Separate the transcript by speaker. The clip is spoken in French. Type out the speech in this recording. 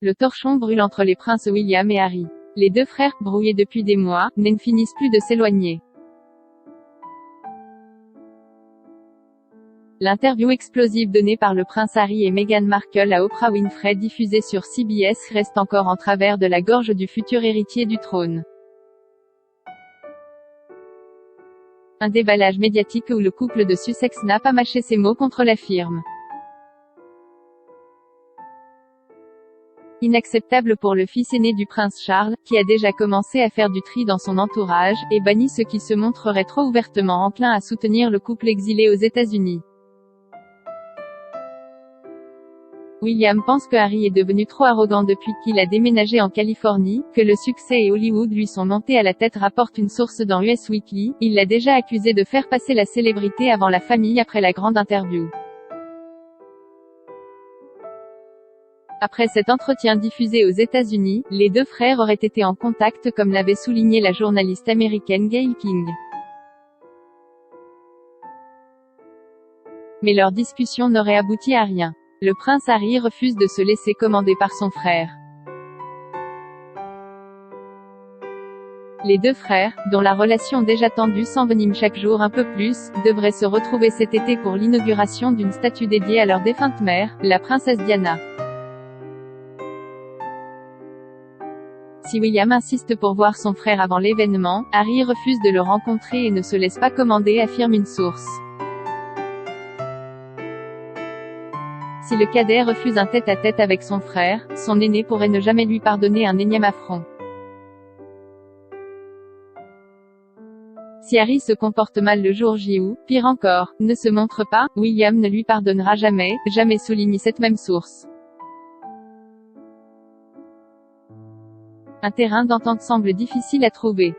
Speaker 1: Le torchon brûle entre les princes William et Harry. Les deux frères, brouillés depuis des mois, ne finissent plus de s'éloigner. L'interview explosive donnée par le prince Harry et Meghan Markle à Oprah Winfrey diffusée sur CBS reste encore en travers de la gorge du futur héritier du trône. Un déballage médiatique où le couple de Sussex n'a pas mâché ses mots contre la firme. Inacceptable pour le fils aîné du prince Charles, qui a déjà commencé à faire du tri dans son entourage, et banni ceux qui se montreraient trop ouvertement enclins à soutenir le couple exilé aux États-Unis. William pense que Harry est devenu trop arrogant depuis qu'il a déménagé en Californie, que le succès et Hollywood lui sont montés à la tête, rapporte une source dans US Weekly. Il l'a déjà accusé de faire passer la célébrité avant la famille après la grande interview. Après cet entretien diffusé aux États-Unis, les deux frères auraient été en contact comme l'avait souligné la journaliste américaine Gayle King. Mais leur discussion n'aurait abouti à rien. Le prince Harry refuse de se laisser commander par son frère. Les deux frères, dont la relation déjà tendue s'envenime chaque jour un peu plus, devraient se retrouver cet été pour l'inauguration d'une statue dédiée à leur défunte mère, la princesse Diana. Si William insiste pour voir son frère avant l'événement, Harry refuse de le rencontrer et ne se laisse pas commander, affirme une source. Si le cadet refuse un tête-à-tête avec son frère, son aîné pourrait ne jamais lui pardonner un énième affront. Si Harry se comporte mal le jour J ou, pire encore, ne se montre pas, William ne lui pardonnera jamais, jamais, souligne cette même source. Un terrain d'entente semble difficile à trouver.